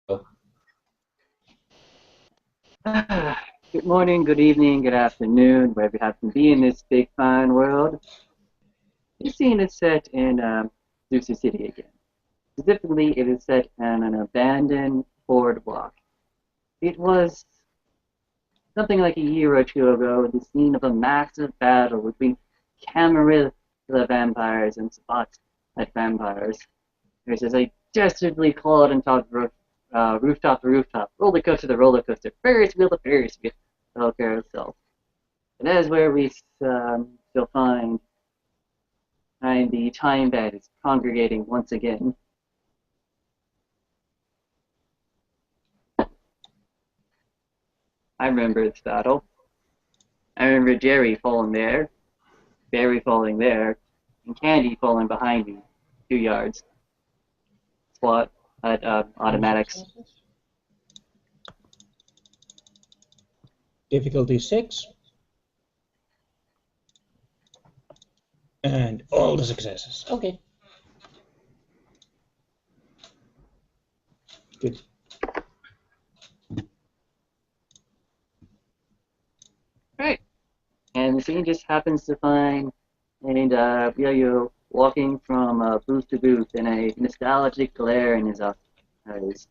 Good morning, good evening, good afternoon, wherever you happen to be in this big fine world. This scene is set in Zuster City again. Specifically, it is set on an abandoned boardwalk. It was something like a year or two ago, the scene of a massive battle between Camarilla vampires and Sabbat vampires. There's as I dastardly clawed on top of rooftop to rooftop, roller coaster to roller coaster, Ferris wheel to Ferris wheel, all carousel. And that is where we still find the time that is congregating once again. I remember this battle. I remember Jerry falling there, Barry falling there, and Candy falling behind me, 2 yards. SWAT at automatics. Difficulty 6. And all the successes. Okay. Good. Right. And the scene just happens to find Yo-Yo walking from booth to booth in a nostalgic glare in his eyes.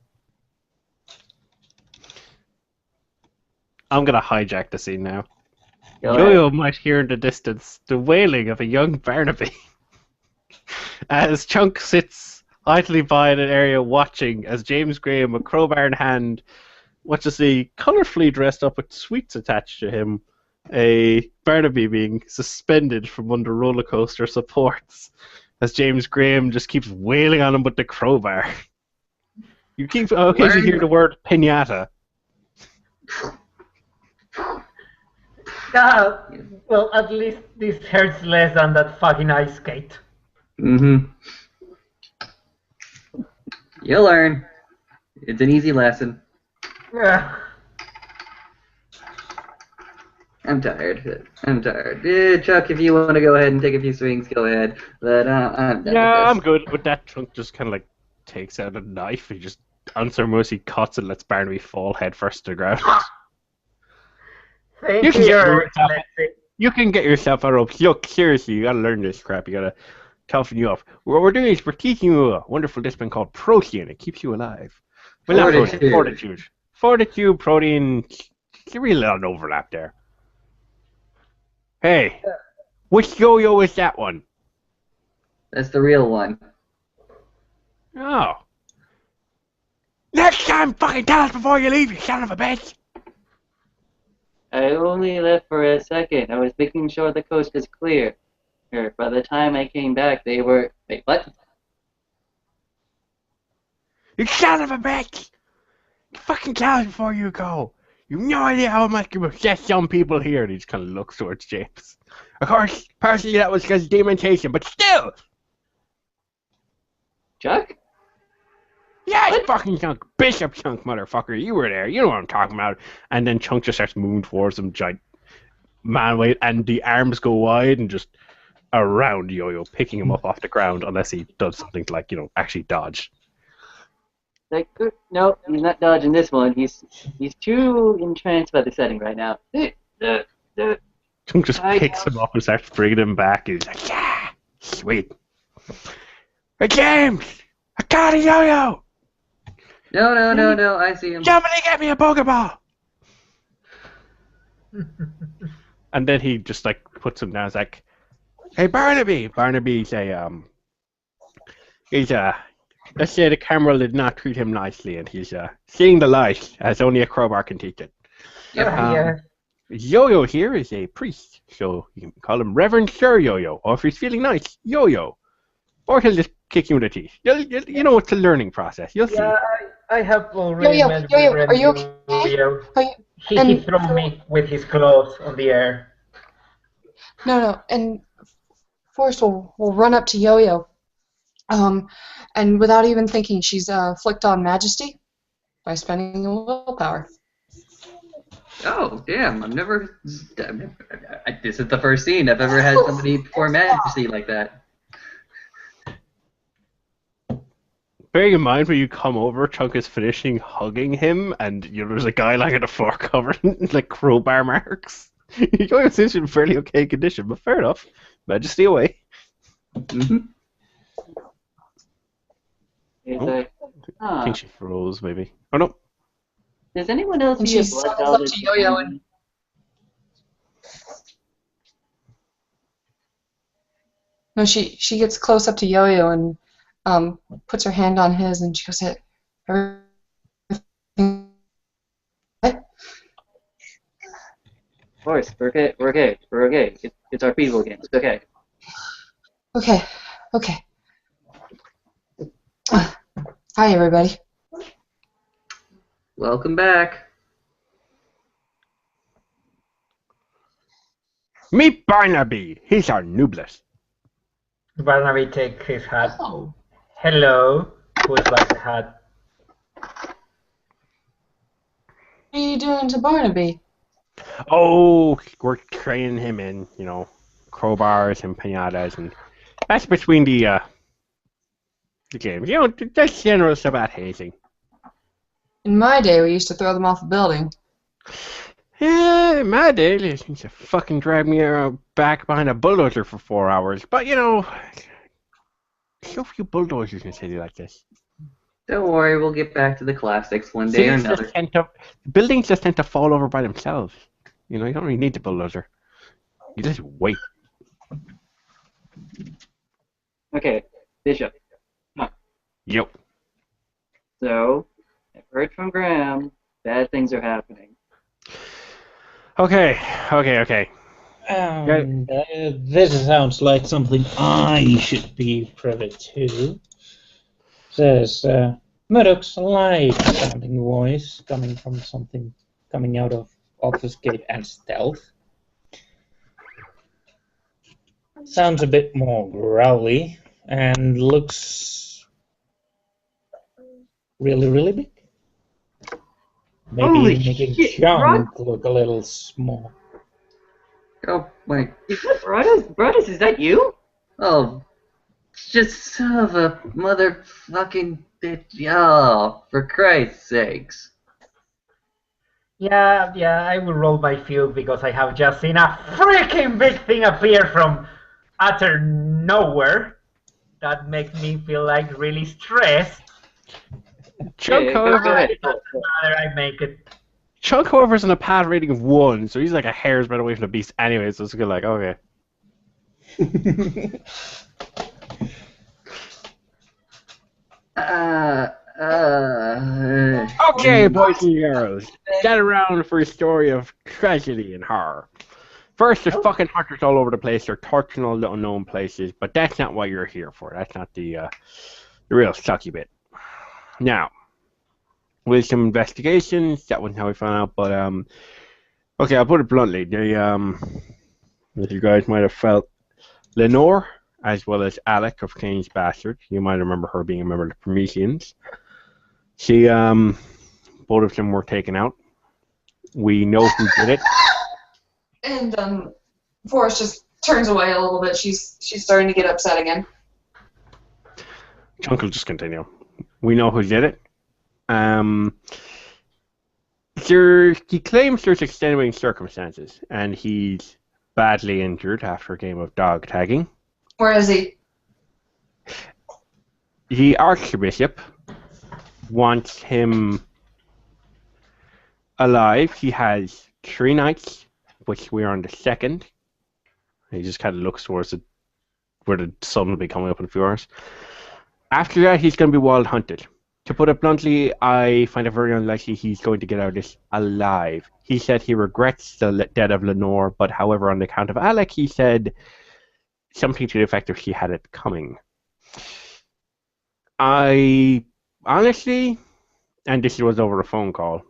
I'm gonna hijack the scene now. Go Yo-Yo ahead. might hear in the distance the wailing of a young Barnaby as Chunk sits idly by in an area watching as James Graham, a crowbar in hand, watches the colourfully dressed up with sweets attached to him, a Barnaby being suspended from under roller coaster supports as James Graham just keeps wailing on him with the crowbar. You keep occasionally hear the word pinata. Well, at least this hurts less than that fucking ice skate. Mm-hmm. You'll learn. It's an easy lesson. Yeah. I'm tired. Chuck, if you want to go ahead and take a few swings, go ahead. But I'm done Yeah, with I'm this. good. With that, Chunk just kind of like takes out a knife and just unceremoniously cuts and lets Barnaby fall headfirst to the ground. Thank You you, can get Your yourself. Excellency. You can get yourself a rope. Look, seriously, you gotta learn this crap. You gotta toughen you up. What we're doing is we're teaching you a wonderful discipline called protein. It keeps you alive. Well, not protein, fortitude. Fortitude, protein. There's really a lot of overlap there. Hey, which yo-yo is that one? That's the real one. Oh. Next time, fucking tell us before you leave, you son of a bitch. I only left for a second. I was making sure the coast is clear. By the time I came back, they were... Wait, what? You son of a bitch! Fucking tell us before you go. You've no idea how much you possess some people here. And he just kind of looks towards James. Of course, partially that was because of dementation, but still! Chuck? Yeah, What? fucking Chunk. Bishop Chunk, motherfucker. You were there. You know what I'm talking about. And then Chunk just starts moving towards him, giant man weight, and the arms go wide and just around Yo-Yo, picking him up off the ground unless he does something to, like, actually dodge. Like, no, he's not dodging this one. He's too entranced by the setting right now. Chunk just picks him up and starts bringing him back. He's like, yeah, sweet. Hey, James! I got a Yo-Yo! No, I see him. Somebody get me a Pokeball! And then he just, puts him down. He's like, hey, Barnaby! Barnaby's let's say the camera did not treat him nicely, and he's seeing the light as only a crowbar can teach it. Yeah. Yo-Yo here is a priest, so you can call him Reverend Sir Yo-Yo, or if he's feeling nice, Yo-Yo. Or he'll just kick you in the teeth. You know, it's a learning process. You'll see. Yeah, I have already Yo-Yo, met Yo-Yo, with are you Yo-Yo. okay? He threw me with his claws on the air. No, and Forrest will run up to Yo-Yo, and without even thinking, she's flicked on Majesty by spending a willpower. Oh, damn, this is the first scene I've ever had somebody perform Majesty like that. bearing in mind when you come over, Chunk is finishing hugging him, and there's a guy lying on the floor covered in like crowbar marks. You go seems in fairly okay condition, but fair enough. Majesty away. Mm-hmm. He's Oh. like, I think she froze, maybe. Oh no. Does anyone else And see a she blood snuggles up velvet? to Yo-Yo and no, she gets close up to Yo-Yo and puts her hand on his, and she goes, "Everything okay?" Of course, we're okay. We're okay. We're okay. It's our people again. It's okay. Okay. Hi, everybody. Welcome back. Meet Barnaby. He's our noblest. Barnaby takes his hat. Oh. Hello. Puts back the hat. What are you doing to Barnaby? Oh, we're training him in, crowbars and pinatas, and that's between the games. That's general Sabbat hazing. In my day, we used to throw them off a building. Yeah, in my day, they used to fucking drag me back behind a bulldozer for 4 hours. But, so few bulldozers in a city like this. Don't worry, we'll get back to the classics one day or Cities another. buildings just tend to fall over by themselves. You don't really need the bulldozer. You just wait. Okay, Bishop. Yep. So, I've heard from Graham, bad things are happening. Okay. This sounds like something I should be privy to. There's Murdoch's light-sounding voice coming out of obfuscate and stealth. Sounds a bit more growly and looks really, really big. Maybe Holy making shit, Chunk look a little small. Oh, wait. Is that Brothers, is that you? Oh, just son of a motherfucking bitch. Oh, for Christ's sakes. Yeah, I will roll my few because I have just seen a freaking big thing appear from utter nowhere. That makes me feel like really stressed. Chunk, Yeah, however, go ahead. I make it. Chunk, however, is on a pad rating of 1, so he's like a hair's breadth away from the beast anyway, so it's good, like, okay. Okay, boys and girls, gather around for a story of tragedy and horror. First, there's fucking hunters all over the place. They're torching all the unknown places, but that's not what you're here for. That's not the real sucky bit. Now, with some investigations, that wasn't how we found out, but okay, I'll put it bluntly. They as you guys might have felt, Lenore, as well as Alec of Kane's Bastard, you might remember her being a member of the Prometheans. She both of them were taken out. We know who did it. And Forrest just turns away a little bit. She's starting to get upset again. Chunk will just continue. We know who did it. He claims there's extenuating circumstances, and he's badly injured after a game of dog tagging. Where is he? The Archbishop wants him alive. He has 3 nights, which we're on the 2nd. He just kind of looks towards where the sun will be coming up in a few hours. After that, he's going to be wild hunted. To put it bluntly, I find it very unlikely he's going to get out of this alive. He said he regrets the death of Lenore, but however, on the account of Alec, he said something to the effect of she had it coming. I honestly, and this was over a phone call,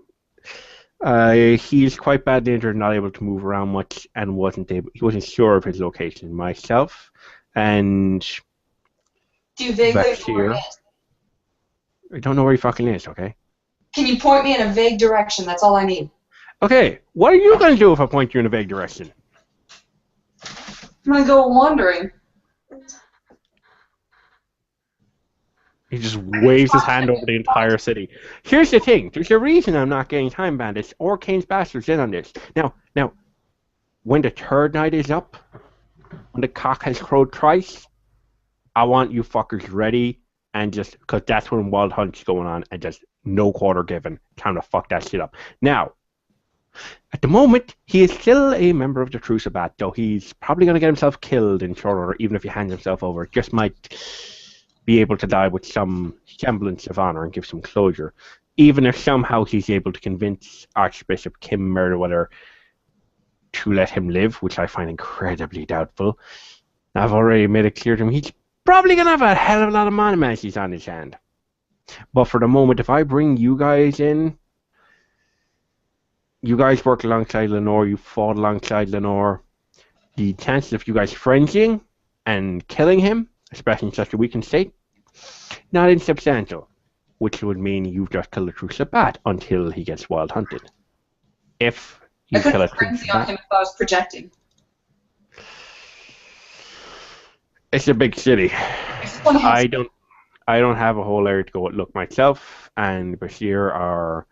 he's quite badly injured, not able to move around much, and he wasn't sure of his location. Myself and Do you vaguely know where Bashir. he is? I don't know where he fucking is, okay? Can you point me in a vague direction? That's all I need. Okay, what are you going to do if I point you in a vague direction? I'm gonna go wandering. He just waves his hand over the entire city. Here's the thing. There's a reason I'm not getting Time Bandits or Kane's Bastards in on this. Now, when the third night is up, when the cock has crowed thrice, I want you fuckers ready and just, because that's when Wild Hunt's going on and just no quarter given. Time to fuck that shit up. Now, at the moment, he is still a member of the True Sabbat, though he's probably going to get himself killed in short order, even if he hands himself over. It just might be able to die with some semblance of honor and give some closure. Even if somehow he's able to convince Archbishop Kim Meriwether to let him live, which I find incredibly doubtful. I've already made it clear to him he's probably going to have a hell of a lot of monomancies on his hand. But for the moment, if I bring you guys in, you guys worked alongside Lenore, you fought alongside Lenore, the chances of you guys frenzying and killing him, especially in such a weakened state, not insubstantial, which would mean you've just killed a True Sabbat until he gets Wild Hunted. If you I could kill a have True frenzy on Sabbat, him if I was projecting. it's a big city. If one has- I don't have a whole area to go look. Myself and Bashir are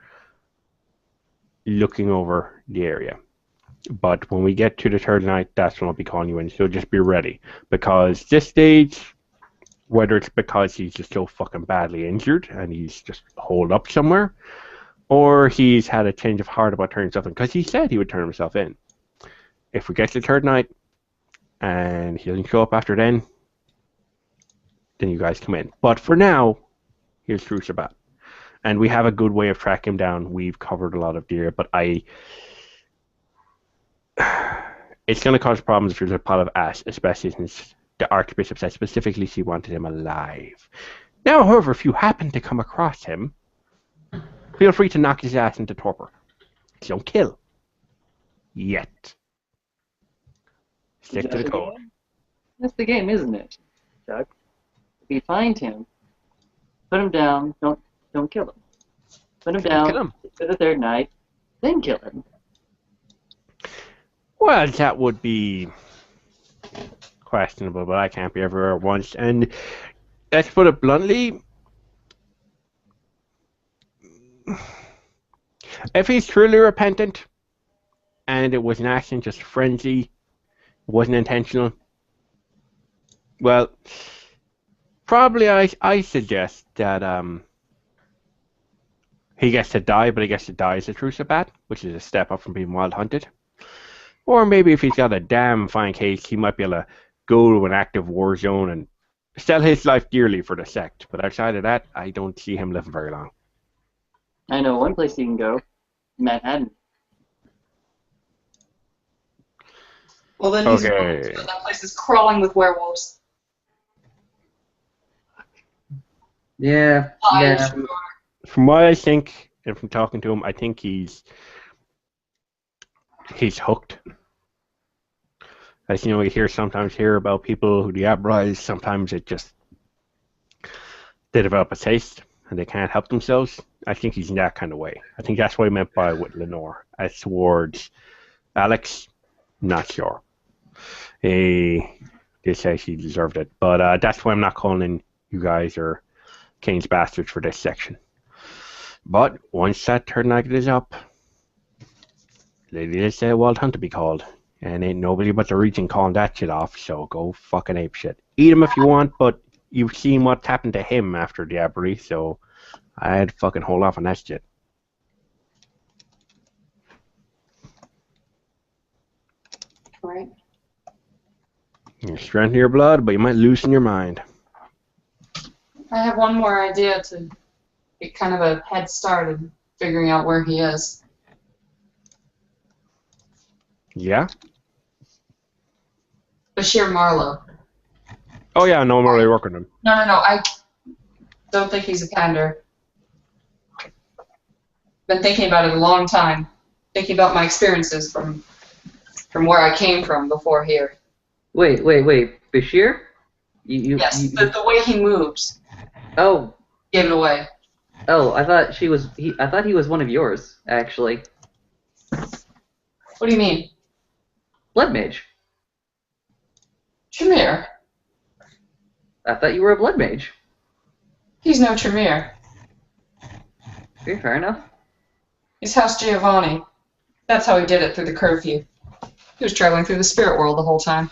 looking over the area. But when we get to the third night, that's when I'll be calling you in. So just be ready. Because this stage, whether it's because he's just so fucking badly injured and he's just holed up somewhere, or he's had a change of heart about turning himself in, because he said he would turn himself in. If we get to the third night and he doesn't show up after then you guys come in. But for now, here's True Sabbat. And we have a good way of tracking him down. We've covered a lot of the area, but it's going to cause problems if there's a pot of ash, especially since the Archbishop said specifically she wanted him alive. Now, however, if you happen to come across him, feel free to knock his ass into torpor. Don't kill. Yet. Stick to the code. That's the game, isn't it, Chuck? If you find him, put him down, don't kill him. Put him down kill him. for the third night, then kill him. Well, that would be questionable, but I can't be everywhere at once. And let's put it bluntly, if he's truly repentant and it was an accident, just frenzy, it wasn't intentional, well, probably I suggest that he gets to die, but he gets to die as a True Sabbat, which is a step up from being Wild Hunted. Or maybe if he's got a damn fine case, he might be able to go to an active war zone and sell his life dearly for the sect. But outside of that, I don't see him living very long. I know one place you can go, Manhattan. Well, then he's Okay. wrong, that place is crawling with werewolves. Yeah, yeah. From what I think, and from talking to him, I think he's hooked. As you know, you sometimes hear about people who deabrise, sometimes they develop a taste and they can't help themselves. I think he's in that kind of way. I think that's what he meant by with Lenore. As towards Alex, not sure. They say she deserved it. But that's why I'm not calling in you guys or Kane's Bastards for this section. But once that third night is up, Lady did say Wild Hunt to be called. And ain't nobody but the region calling that shit off, so go fucking ape shit. Eat him if you want, but you've seen what happened to him after Diabri, so I'd fucking hold off on that shit. Right. You strengthen your blood, but you might loosen your mind. I have one more idea to get kind of a head start in figuring out where he is. Yeah? Bashir Marlowe. Oh yeah, no, I'm already working on him. No, I don't think he's a pander. Been thinking about it a long time. Thinking about my experiences from where I came from before here. Wait. Bashir? Yes, the way he moves Oh, gave it away. I thought I thought he was one of yours, actually. What do you mean? Blood mage. Shamir. I thought you were a blood mage. He's no Tremere. Okay, fair enough. He's House Giovanni. That's how he did it through the curfew. He was traveling through the spirit world the whole time.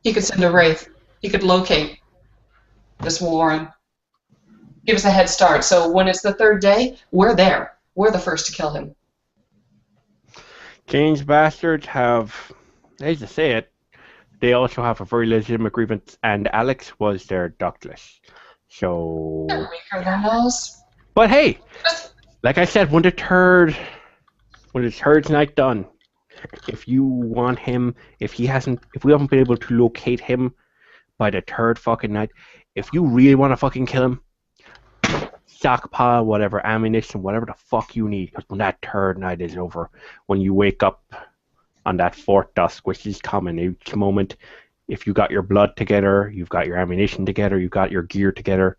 He could send a wraith. He could locate this Warren. Give us a head start. So when it's the third day, we're there. We're the first to kill him. Kane's bastards have, I hate to say it, they also have a very legitimate grievance, and Alex was their Douglas. So. They're weaker than us. But hey, like I said, when the third night done, if you want him, if we haven't been able to locate him by the third fucking night, if you really want to fucking kill him, stockpile whatever ammunition, whatever the fuck you need, because when that third night is over, when you wake up on that fourth dusk, which is common each moment, if you got your blood together, you've got your ammunition together, you've got your gear together,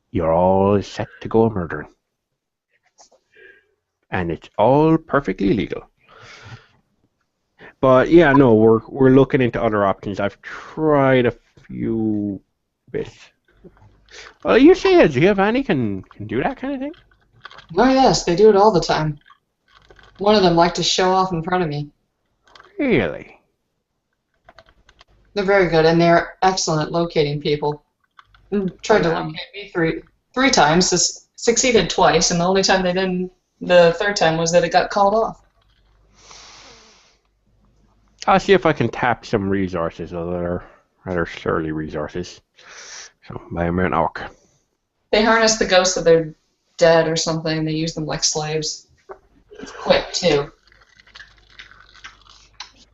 you're all set to go murdering. And it's all perfectly legal. But yeah, no, we're looking into other options. I've tried a few bits. Well, you say Giovanni can do that kind of thing? Oh yes, they do it all the time. One of them liked to show off in front of me. Really? They're very good, and they're excellent at locating people. Tried to locate me three times, succeeded twice, and the only time they didn't, the third time was that it got called off. I'll see if I can tap some resources, rather surly resources. So, by a man orc. They harness the ghosts of their dead or something. They use them like slaves. It's quick too.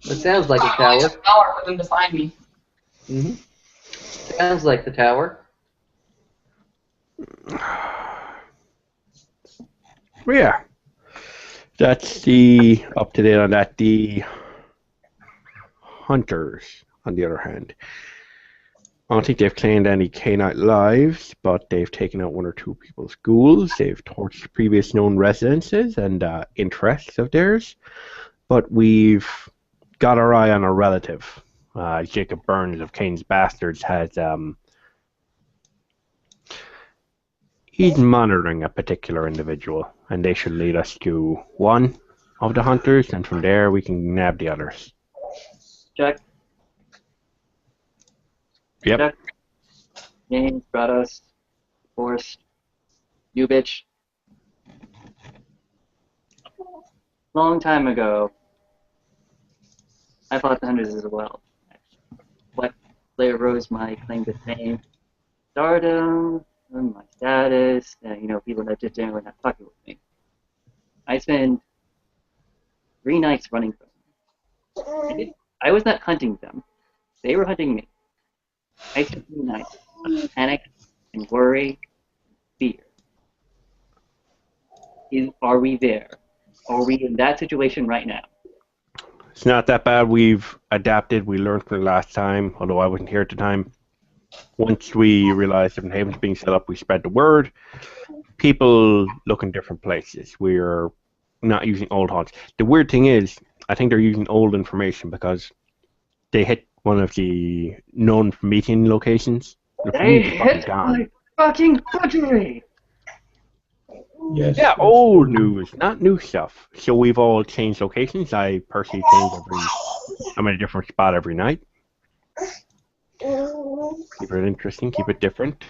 It sounds like a It's tower. an hour for them to find me. Mm-hmm. Sounds like the tower. Yeah. That's the up to date on that. The hunters, on the other hand, I don't think they've claimed any K-Night lives, but they've taken out one or two people's ghouls. They've torched previous known residences and interests of theirs. But we've got our eye on a relative. Jacob Burns of Kane's Bastards has he's monitoring a particular individual, and they should lead us to one of the hunters, and from there we can nab the others. Check. Yep. Check. James, Brados, Forrest, you bitch. Long time ago, I fought the hunters as well. What later rose my claim to fame, stardom, my status, and people that just generally not fucking with me. I spent 3 nights running from them. I was not hunting them; they were hunting me. I spent 3 nights of panic and worry, fear. Are we there? Are we in that situation right now? It's not that bad. We've adapted. We learned from the last time, although I wasn't here at the time. Once we realized different havens being set up, we spread the word. People look in different places. We're not using old haunts. The weird thing is, I think they're using old information because they hit one of the known meeting locations. They hit my fucking country! Yes. Yeah, old news, not new stuff. So we've all changed locations. I personally change I'm in a different spot every night. Keep it interesting, keep it different.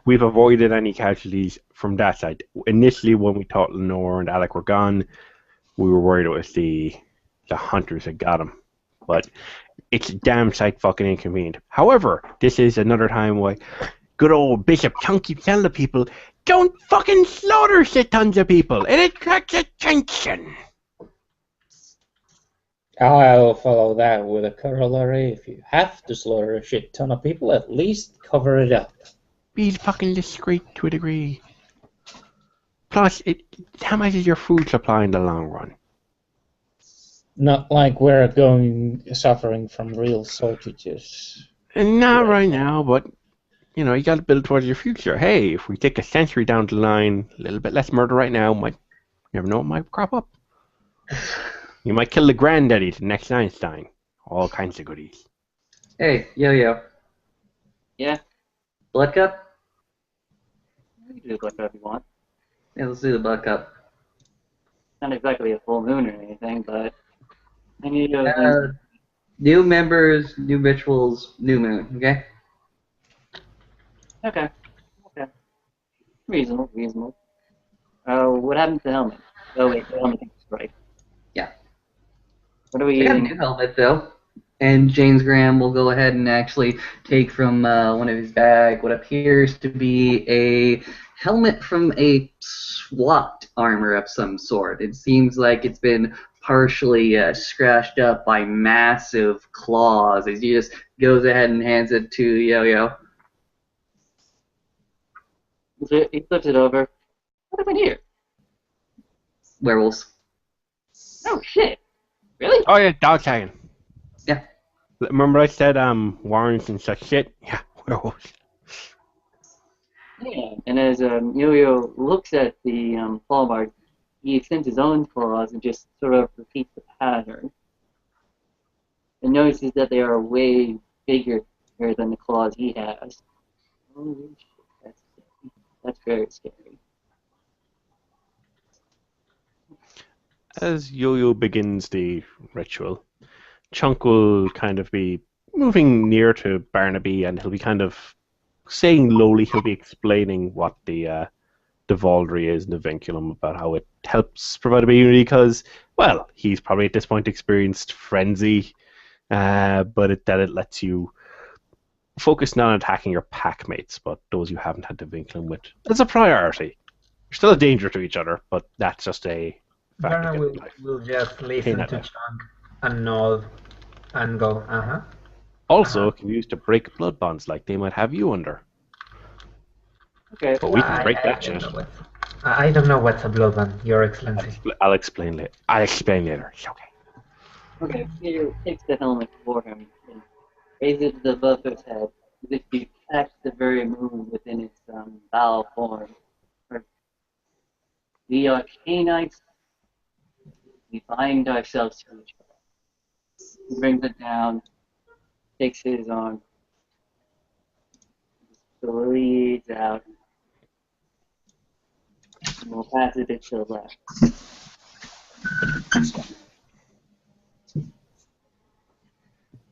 We've avoided any casualties from that side. Initially, when we thought Lenore and Alec were gone, we were worried it was the hunters that got them. But it's damn sight fucking inconvenient. However, this is another time where good old Bishop Chunk keeps telling the people, don't fucking slaughter shit tons of people. It attracts attention. I'll follow that with a corollary. If you have to slaughter a shit ton of people, at least cover it up. Be fucking discreet to a degree. Plus, how much is your food supply in the long run? Not like we're suffering from real shortages. And not right now, but you got to build towards your future. Hey, if we take a century down the line, a little bit less murder right now, you never know what might crop up. You might kill the granddaddy to the next Einstein. All kinds of goodies. Hey, Yo-Yo. Yeah? Blood cup? You can do whatever you want. Yeah, let's do the blood cup. Not exactly a full moon or anything, but I need to do Uh, new members, new rituals, new moon. Okay. Okay. Okay. Reasonable, reasonable. What happened to the helmet? Oh wait, the helmet is right. Yeah. What are we I got a eating? new helmet though. And James Graham will go ahead and actually take from one of his bag what appears to be a helmet from a SWAT armor of some sort. It seems like it's been partially scratched up by massive claws as he just goes ahead and hands it to Yo-Yo. He flips it over. What happened here? Werewolves. Oh shit! Really? Oh yeah, dog tagging. Yeah. Remember I said warrants and such shit? Yeah, werewolves. Yeah. And as Yo-Yo looks at the claw mark, he extends his own claws and just sort of repeats the pattern. And notices that they are way bigger than the claws he has. Holy shit! That's very scary. As Yo-Yo begins the ritual, Chunk will kind of be moving near to Barnaby, and he'll be kind of saying lowly, he'll be explaining what the Vauldery is and the vinculum, about how it helps provide immunity because, well, he's probably at this point experienced frenzy, but that it lets you focus not on attacking your pack mates, but those you haven't had the vinculum with. It's a priority. You're still a danger to each other, but that's just a fact Garner of will, life. will just listen that to life. Chunk and nod and go, uh-huh. Also, it can be used to break blood bonds like they might have you under. Okay. But we can break I that don't shit. know I don't know what's a blood bond, Your Excellency. I'll explain later. I'll explain later. It's okay. Okay. Peter takes the helmet for him and raises it above his head as if you catch the very moon within its foul form. We are Canaanites. We bind ourselves to each other. He brings it down, takes his arm, bleeds out, and we'll pass it to the left.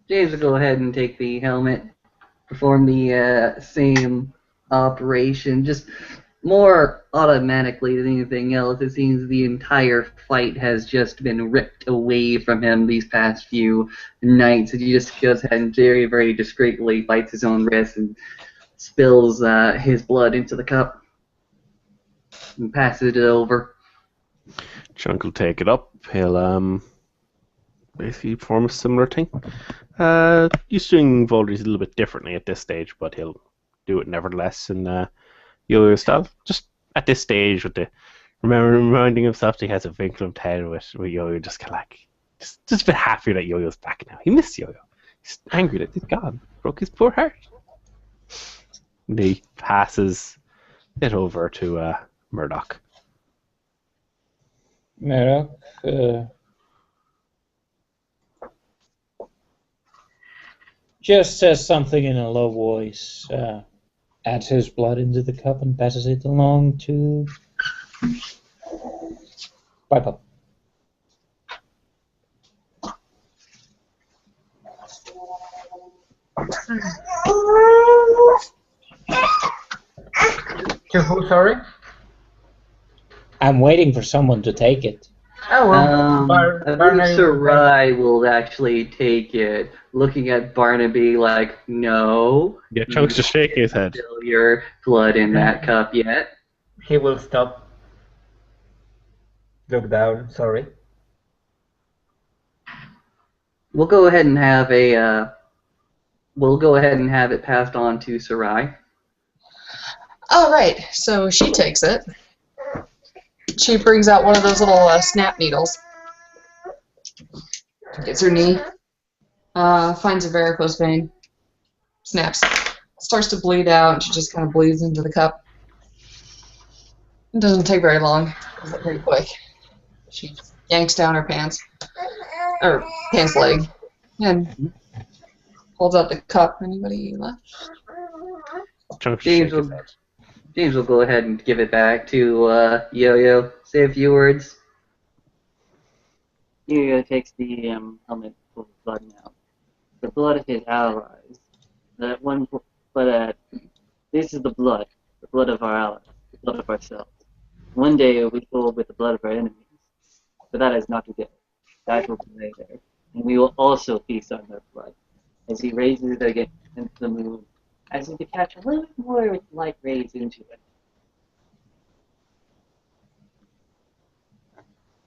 James will go ahead and take the helmet, perform the same operation, just more automatically than anything else. It seems the entire fight has just been ripped away from him these past few nights. And he just goes ahead and very, very discreetly bites his own wrist and spills his blood into the cup and passes it over. Chunk will take it up. He'll basically perform a similar thing. He's doing Vaulderies a little bit differently at this stage, but he'll do it nevertheless in Yo-Yo style. Just at this stage, with the reminding himself that he has a vinculum head with Yo-Yo, just kind of like just a bit happy that Yo-Yo's back now. He missed Yo-Yo. He's angry that he's gone. Broke his poor heart. And he passes it over to Murdoch. Murdoch, just says something in a low voice, adds his blood into the cup and passes it along to Piper. To who, sorry? I'm waiting for someone to take it. Oh, well, I believe Sarai will actually take it, looking at Barnaby like, no. Yeah, Chunk's just shaking his head. Still your blood in that cup yet. He will stop. Look down, sorry. We'll go ahead and have it passed on to Sarai. All right, so she takes it. She brings out one of those little snap needles. Gets her knee. Finds a varicose vein. Snaps. Starts to bleed out, and she just kind of bleeds into the cup. It doesn't take very long. It's pretty quick. She yanks down her pants. Or pants leg. And holds out the cup. Anybody left? Chunk James shake his will, head. James will go ahead and give it back to Yo-Yo. Say a few words. Yuya takes the helmet full of blood now. The blood of his allies. That one, but this is the blood of our allies, the blood of ourselves. One day it will be full with the blood of our enemies, but that is not today. That will be later, and we will also feast on their blood. As he raises it again into the moon, as if to catch a little bit more light rays into it.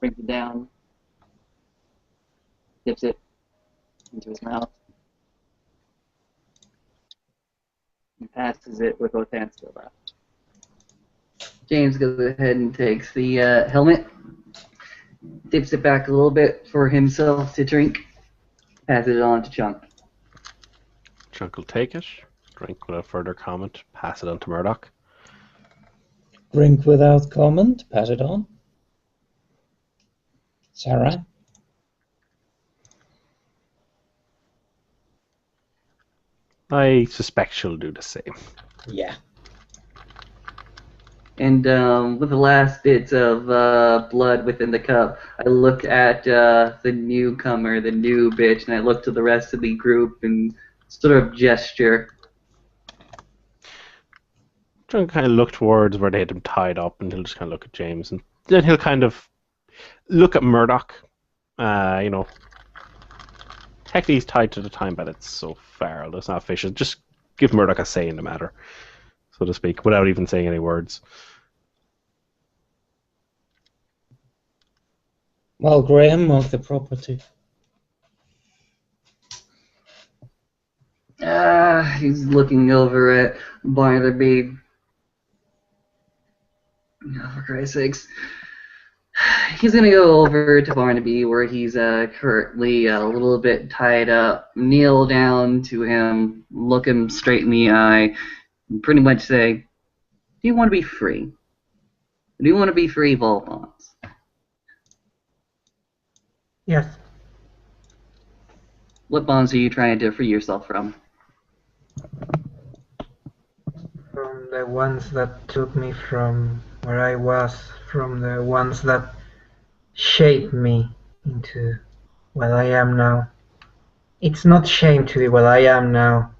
Brings it down, dips it into his mouth, and passes it with both hands to the left. James goes ahead and takes the helmet, dips it back a little bit for himself to drink, passes it on to Chunk. Chunk will take it, drink without further comment, pass it on to Murdoch. Drink without comment, pass it on. Sarah? I suspect she'll do the same. Yeah. And with the last bits of blood within the cup, I look at the newcomer, the new bitch, and I look to the rest of the group and sort of gesture. Chunk kind of look towards where they had him tied up, and he'll just kind of look at James, and then he'll kind of look at Murdoch. You know, technically he's tied to the time, but it's so far. That's not official. Just give Murdoch a say in the matter, so to speak, without even saying any words. Well, Graham, mark the property. He's looking over at Barnaby. Oh, for Christ's sakes. He's going to go over to Barnaby, where he's currently a little bit tied up, kneel down to him, look him straight in the eye, and pretty much say, do you want to be free? Do you want to be free of all bonds? Yes. What bonds are you trying to free yourself from? From the ones that took me from where I was, from the ones that shaped me into what I am now. It's not shame to be what I am now.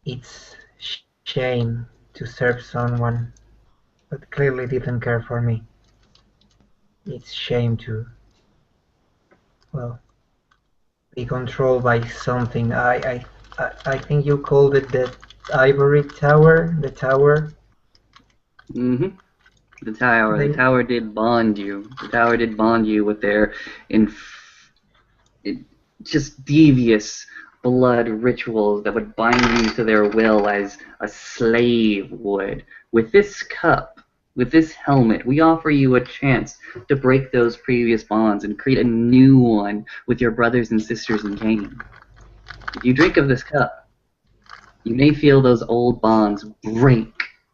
It's shame to serve someone that clearly didn't care for me. It's shame to, well, be controlled by something. I think you called it the ivory tower, the tower. Mm-hmm. The tower. The tower did bond you. The tower did bond you with their just devious blood rituals that would bind you to their will as a slave would. With this cup, with this helmet, we offer you a chance to break those previous bonds and create a new one with your brothers and sisters in Canaan. If you drink of this cup, you may feel those old bonds break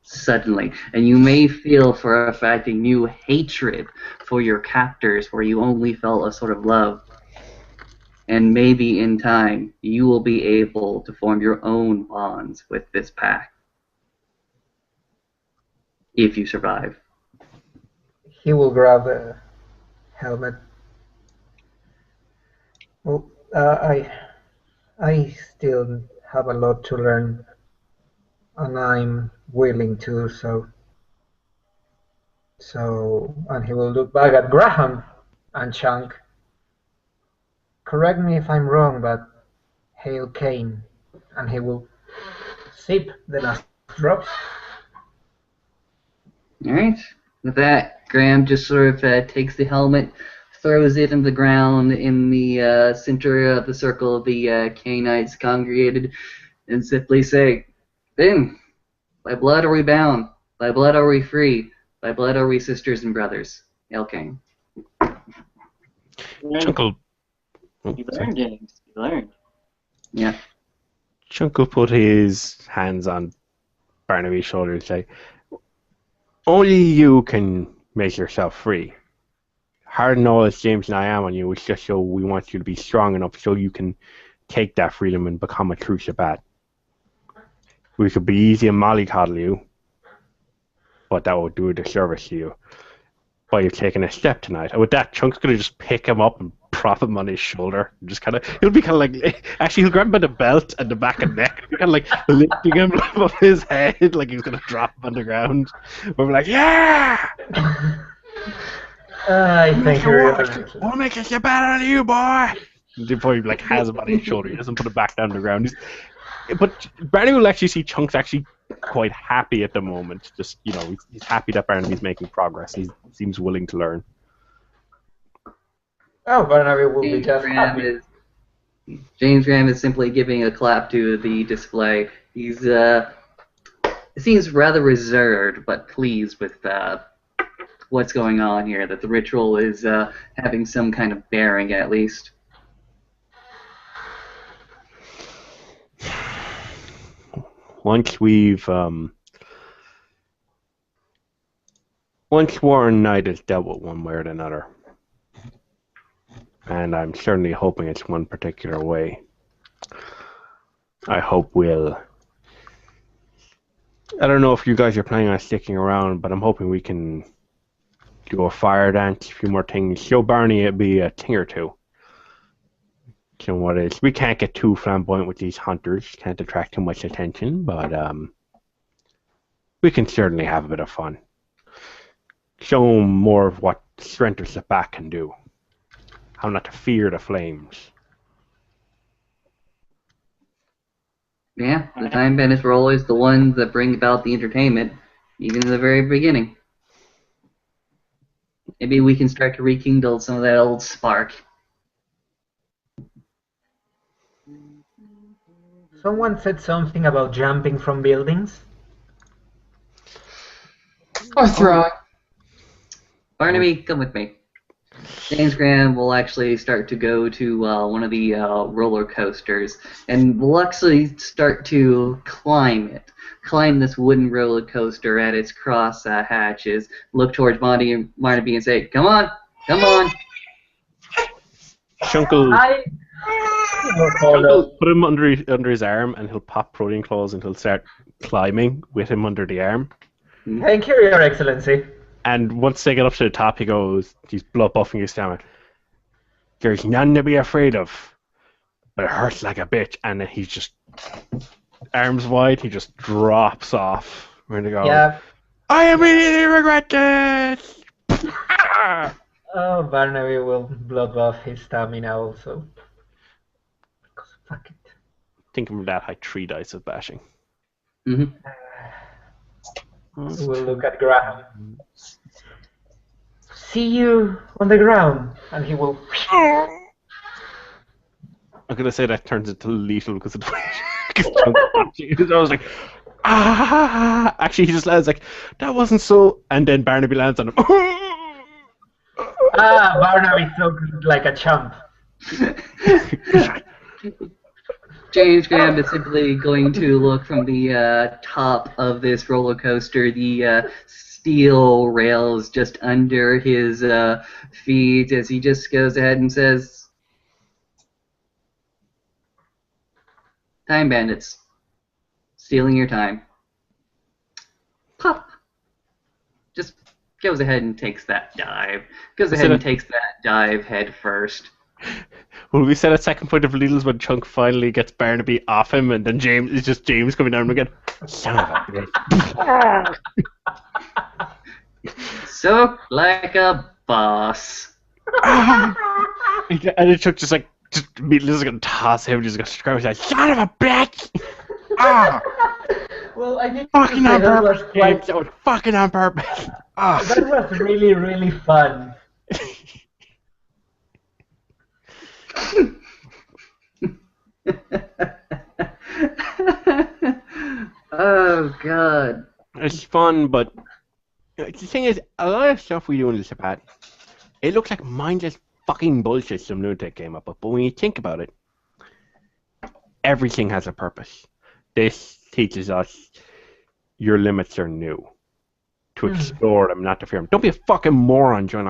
suddenly, and you may feel for a fact a new hatred for your captors where you only felt a sort of love. And maybe in time, you will be able to form your own bonds with this pack. If you survive. He will grab the helmet. Well, I still have a lot to learn, and I'm willing to do so. And he will look back at Graham and Chunk. Correct me if I'm wrong, but hail Cain, and he will sip the last drops. Alright. With that, Graham just sort of takes the helmet, throws it in the ground in the center of the circle of the Cainites congregated, and simply say, "Then, by blood are we bound, by blood are we free, by blood are we sisters and brothers." El Cain. Chunk will... You learned, James. You learned. Yeah. Chunk will put his hands on Barnaby's shoulder and say, only you can make yourself free. Harden all as James and I am on you is just so we want you to be strong enough so you can take that freedom and become a true Sabbat. We could be easy and mollycoddle you, but that would do a disservice to you. By you taking a step tonight. And with that, Chunk's gonna just pick him up and prop him on his shoulder. And just he'll be kind of like, actually, he'll grab him by the belt and the back and neck. He'll be kind of like lifting him above his head, like he's gonna drop him on the ground. But we're like, yeah! I think We'll make a step out of you, boy! Before he like has him on his shoulder, he doesn't put him back down the ground. But Barney will actually see Chunk's actually quite happy at the moment. Just, he's happy that Barnaby's making progress. He seems willing to learn. Oh, Barnaby will be just happy. James Graham is simply giving a clap to the display. He's seems rather reserved, but pleased with what's going on here. That the ritual is having some kind of bearing, at least. Once Warren Knight is dealt with one way or another, and I'm certainly hoping it's one particular way, I hope I don't know if you guys are planning on sticking around, but I'm hoping we can do a fire dance, a few more things, show Barney it'd be a thing or two. So what is, we can't get too flamboyant with these hunters, can't attract too much attention, but we can certainly have a bit of fun. Show them more of what strength of Sabbat can do. How not to fear the flames. Yeah, the Time Bandits were always the ones that bring about the entertainment, even in the very beginning. Maybe we can start to rekindle some of that old spark. Someone said something about jumping from buildings. Or throwing. Barnaby, come with me. James Graham will actually start to go to one of the roller coasters, and will actually start to climb it. Climb this wooden roller coaster at its cross hatches. Look towards Barnaby and say, "Come on, come on." Shunkle put him under his arm, and he'll pop protein claws, and he'll start climbing with him under the arm. Thank you, Your Excellency. And once they get up to the top, he's blood buffing his stomach. There's none to be afraid of, but it hurts like a bitch. And then he's just, arms wide, he just drops off. We're gonna go, Yeah. I immediately regret this! Oh, Barnaby will blood buff his stamina also. Because fuck it. Think of that high 3 dice of bashing. Mm-hmm. We'll look at Graham. See you on the ground, and he will. I'm gonna say that turns into lethal because of the way. I was like, ah! Actually, he just lands like, that wasn't so. And then Barnaby lands on him. Barnaby looked like a chump. James Graham is simply going to look from the top of this roller coaster, the steel rails just under his feet, as he just goes ahead and says, "Time bandits, stealing your time." Pop. Just goes ahead and takes that dive. Goes ahead and takes that dive head first. Will we set a second point of Lidl's when Chunk finally gets Barnaby off him, and then it's just James coming down again? Son of a bitch. So like a boss. And then Chuck just immediately just gonna toss him, just gonna scream, like, son of a bitch! Ah! Well, I didn't Fucking say on that was purpose! quite. That was fucking on purpose! Ah! That was really, really fun. Oh god. It's fun, but the thing is, a lot of stuff we do in the Sabbat, it looks like mindless fucking bullshit some lunatic came up with, but when you think about it, everything has a purpose. This teaches us your limits are new. To explore them, not to fear them. Don't be a fucking moron jump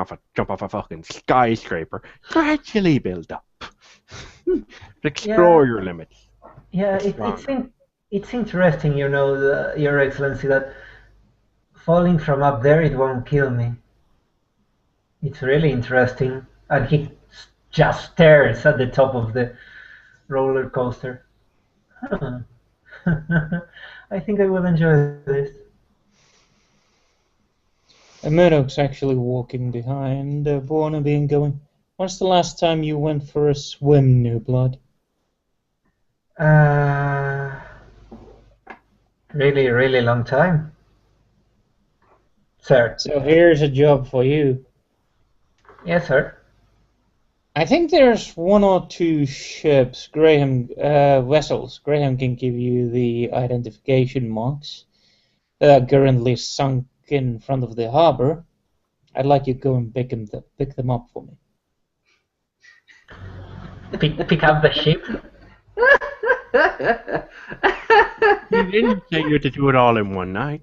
off a fucking skyscraper. Gradually build up. Explore your limits. Yeah, It's interesting, Your Excellency, that falling from up there it won't kill me. It's really interesting. And he just stares at the top of the roller coaster. Huh. I think I will enjoy this. Murdoch's actually walking behind Barnaby and going, "When's the last time you went for a swim, New Blood?" Really, really long time. Sir. So here's a job for you. Yes, sir. I think there's one or two ships, vessels. Graham can give you the identification marks that are currently sunk in front of the harbor. I'd like you to go and pick them up for me. Pick up the ship? You didn't say you had to do it all in one night.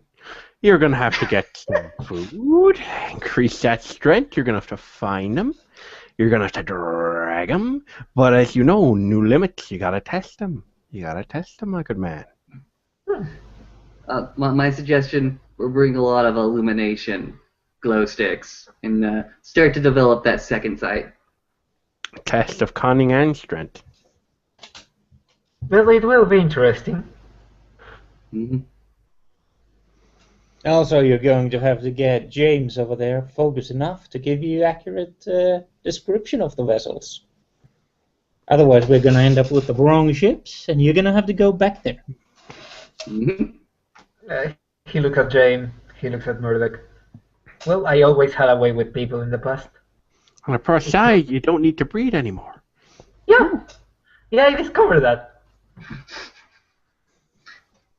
You're going to have to get some food, increase that strength. You're going to have to find them. You're going to have to drag them. But as you know, new limits, you got to test them. You got to test them, my good man. My suggestion, we'll bring a lot of illumination glow sticks and start to develop that second sight. Test of cunning and strength. Well, it will be interesting. Mm-hmm. Also, you're going to have to get James over there focused enough to give you accurate description of the vessels. Otherwise, we're going to end up with the wrong ships, and you're going to have to go back there. Mm-hmm. He looks at James. He looks at Murdoch. Well, I always had a way with people in the past. On the plus side, you don't need to breed anymore. Yeah, I discovered that.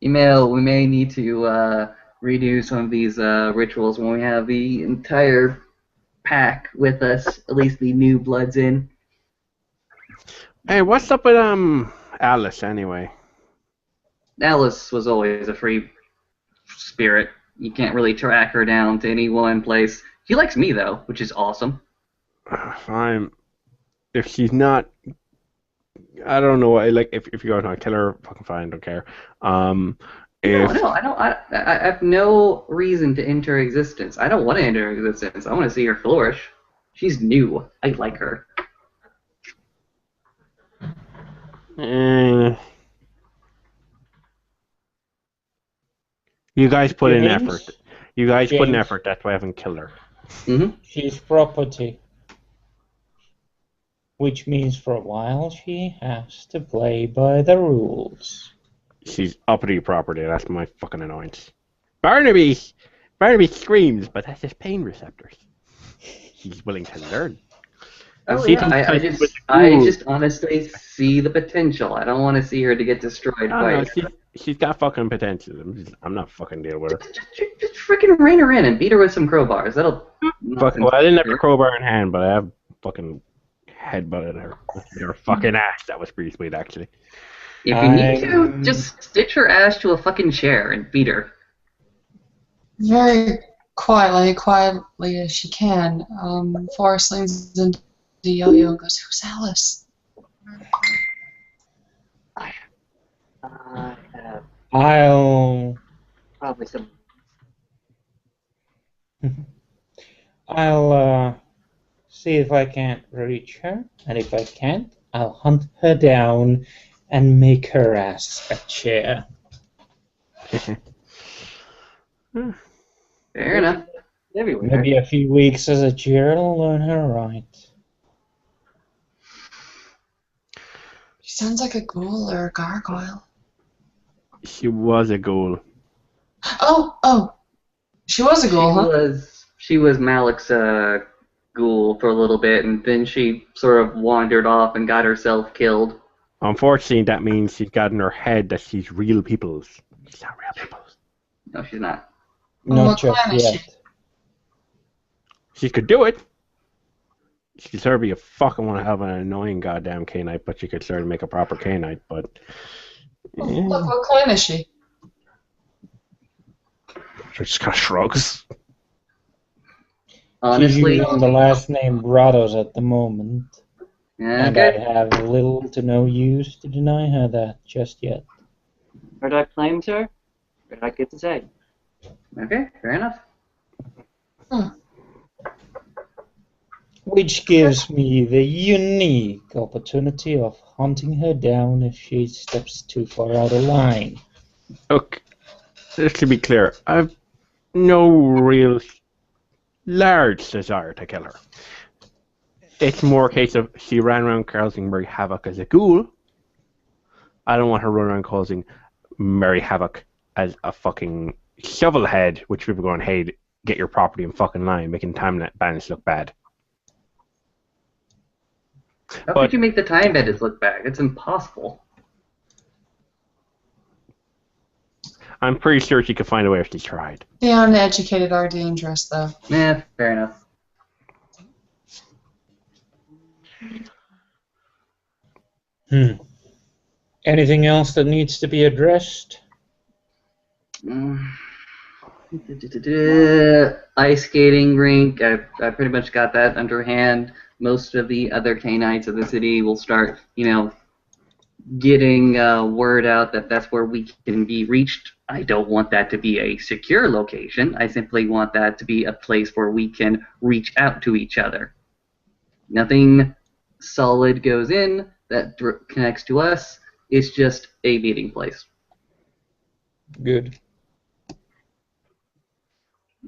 We may need to redo some of these rituals when we have the entire pack with us, at least the new bloods in. Hey, what's up with Alice anyway? Alice was always a free spirit. You can't really track her down to any one place. She likes me though, which is awesome. If she's not, I don't know. If you're gonna kill her, fucking fine, don't care. No, I don't. I have no reason to enter existence. I don't want to enter existence. I want to see her flourish. She's new. I like her. You guys put in James? effort. You guys put in James? effort. That's why I haven't killed her. Mm-hmm. She's property. Which means for a while she has to play by the rules. She's uppity property. That's my fucking annoyance. Barnaby screams, but that's his pain receptors. He's willing to learn. Oh See, yeah, I just honestly see the potential. I don't want to see her to get destroyed by. She's got fucking potential. I'm not fucking dealing with her. Just freaking rein her in and beat her with some crowbars. That'll. Well, I didn't have a crowbar in hand, but I have fucking headbutted her fucking ass. That was pretty sweet, actually. If you need to, just stitch her ass to a fucking chair and beat her. Very quietly as she can, Forrest leans into Yo-Yo and goes, "Who's Alice?" I have I'll probably some. see if I can't reach her, and if I can't, I'll hunt her down and make her ass a chair. Fair enough. Everywhere. Maybe a few weeks as a chair will learn her right. She sounds like a ghoul or a gargoyle. She was a ghoul. Oh, she was a ghoul, huh? She was Malik's ghoul for a little bit, and then she sort of wandered off and got herself killed. Unfortunately, that means she's got in her head that she's real people's. She's not real people's. No, she's not. Well, Not what just clan is yet. She could do it. She could sort of be a fucking want to have an annoying goddamn K-Knight, but she could sort of make a proper K-Knight, but... Look, what clan is she? She just kind of shrugs. Honestly, She's using the last name Brados at the moment, and I okay. have little to no use to deny her that just yet. Heard I claim, sir? Heard I get to say. Okay, fair enough. Which gives me the unique opportunity of hunting her down if she steps too far out of line. Look, just to be clear, I've no real large desire to kill her. It's more a case of she ran around causing Mary havoc as a ghoul. I don't want her running around causing Mary havoc as a fucking shovelhead, which people going, hey, get your property in fucking line, making time bandits look bad. How But- could you make the time bandits look bad? It's impossible. I'm pretty sure she could find a way if she tried. The uneducated are dangerous, though. Yeah, fair enough. Anything else that needs to be addressed? Ice skating rink. I pretty much got that underhand. Most of the other Canaanites of the city will start, getting word out that that's where we can be reached. I don't want that to be a secure location. I simply want that to be a place where we can reach out to each other. Nothing solid goes in that connects to us. It's just a meeting place. Good.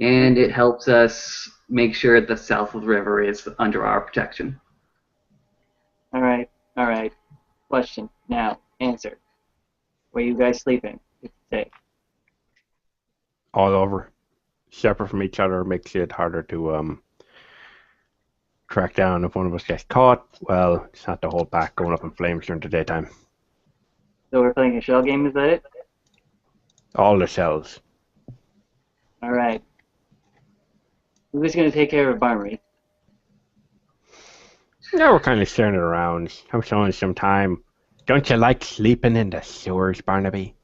And it helps us make sure the south of the river is under our protection. All right. Question now. Answer. Where you guys sleeping? It's safe. All over. Separate from each other makes it harder to track down. If one of us gets caught, well, it's not to hold back going up in flames during the daytime. So we're playing a shell game, is that it? All the cells. All right. Who's going to take care of Barmery? Yeah, we're kind of staring it around. I'm showing some time. Don't you like sleeping in the sewers, Barnaby?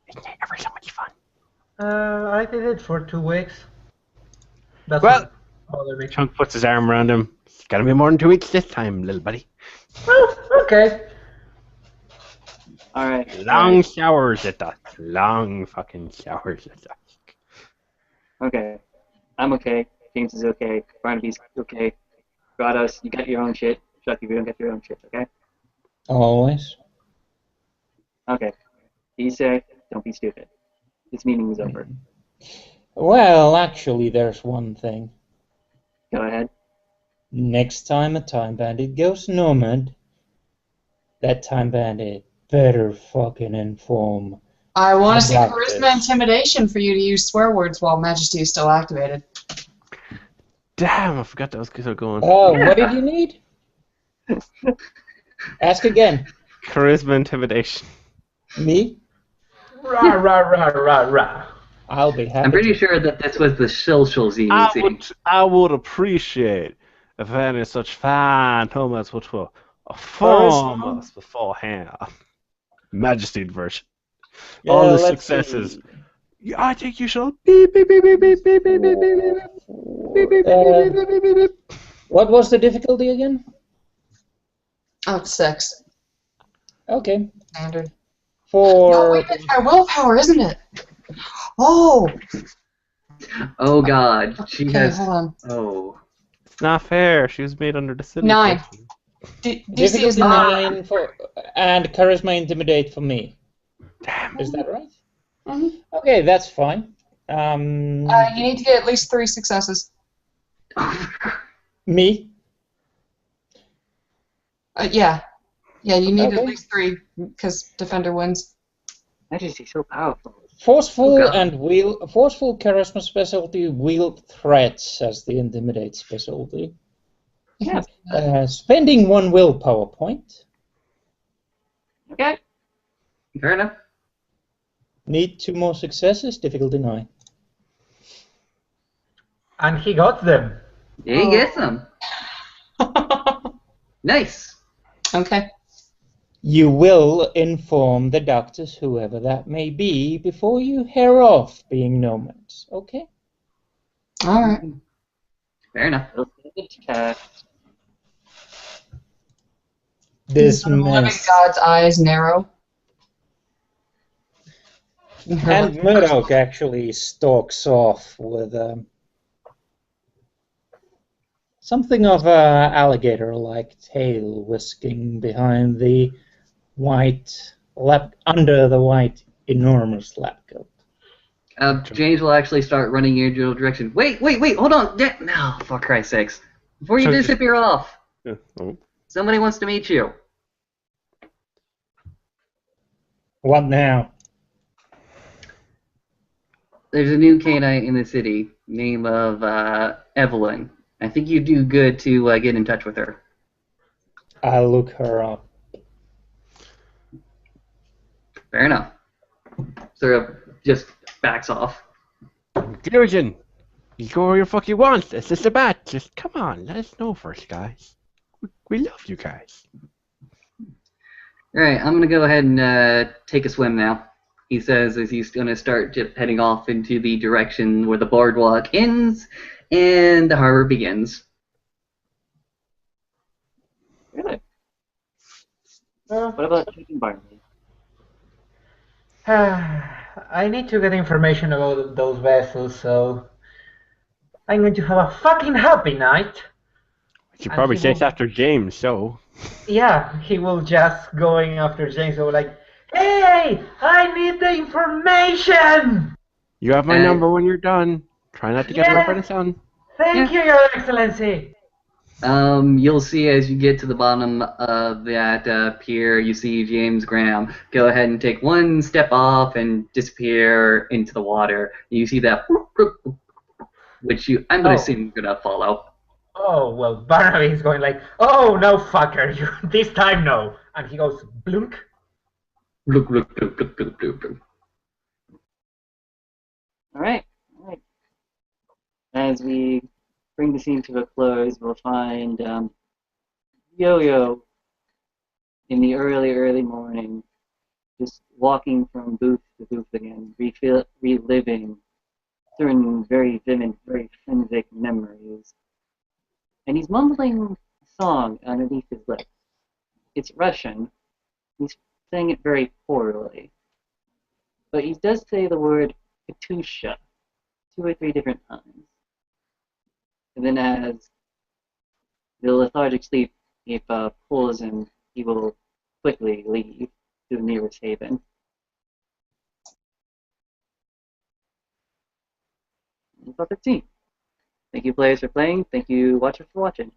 Isn't it ever so much fun? I did it for 2 weeks. That's Well- not bother me. Chunk puts his arm around him. It's gotta be more than 2 weeks this time, little buddy. Okay. All right. Long showers at dusk. Long fucking showers at dusk. Okay. I'm okay. James is okay. Barnaby's okay. Grados, you got your own shit. Chuck, if you don't get your own shit, okay? Always. Okay. Be safe. Don't be stupid. This meeting is over. Well, actually, there's one thing. Go ahead. Next time a time bandit goes nomad, that time bandit better fucking inform. I want to see About charisma this. intimidation for you to use swear words while Majesty is still activated. Damn, I forgot that was still going. Oh, what did you need? Ask again. Charisma intimidation. Me? Rah, rah, rah, rah, rah. I'll be happy. I'm pretty to. sure that this was the Shilshal ZEC. I would appreciate if any such fine Thomas would inform Charisma? us beforehand. Majesty version. Yeah, All the let's successes. see. Yeah, I think you shall. Beep, beep, beep, beep, beep, beep, beep, beep, beep, beep, beep. Beep, beep, beep, beep, beep, beep, beep, beep. What was the difficulty again? Oh, 6. Okay. Standard. No, For wait, it's my willpower, isn't it? Oh! Oh god, she Okay, has. hold on. Oh. It's not fair. She was made under the city. 9. DC is difficulty 9. 9 for and charisma intimidate for me. Damn. Is that right? Mhm. Okay, that's fine. You need to get at least 3 successes. Me? Yeah. Yeah, you need Okay. at least 3, because Defender wins. Majesty's so powerful. Forceful Oh, God. and forceful charisma specialty wield threats as the intimidate specialty. Yeah. Spending 1 willpower point. Okay. Fair enough. Need 2 more successes. Difficulty 9. And he got them. Yeah, he gets them. Nice. Okay. You will inform the doctors, whoever that may be, before you head off being nomads. Okay? Alright. Fair enough. We'll send it to cast. This The living mess. God's eyes narrow. And Murdoch actually stalks off with something of a alligator-like tail whisking behind the white under the white enormous lab coat. James will actually start running in your general direction. Wait, hold on. No, for Christ's sakes. Before you Chunk just- disappear off, Yeah. Oh. somebody wants to meet you. What now? There's a new canine in the city, name of Evelyn. I think you'd do good to get in touch with her. I look her up. Fair enough. Sort of just backs off. Confusion! You go where the fuck you want. It's the Sabbat. Just come on, let us know first, guys. We love you guys. Alright, I'm going to go ahead and take a swim now. He says as he's going to start just heading off into the direction where the boardwalk ends and the harbor begins. Really? What about chicken Barnaby? I need to get information about those vessels, so I'm going to have a fucking happy night. You should And probably he chase will- after James, so. Yeah, he will just going after James, so like, hey, I need the information! You have my number when you're done. Try not to get Yeah. up by the sun. Thank you, Your Excellency! You'll see as you get to the bottom of that pier, you see James Graham go ahead and take one step off and disappear into the water. You see that, which I'm going to assume you're going to follow. Oh, well, Barnaby is going like, oh, no, fucker, you, this time no. And he goes, blunk. Look, look, look, look, look, look, look. All right. As we bring the scene to a close, we'll find Yo-Yo in the early morning, just walking from booth to booth again, reliving certain very vivid, very forensic memories. And he's mumbling a song underneath his lips. It's Russian. He's saying it very poorly. But he does say the word Katyusha 2 or 3 different times. And then as the lethargic sleep pulls him, he will quickly leave to the nearest haven. That's our 15. Thank you players for playing. Thank you watchers for watching.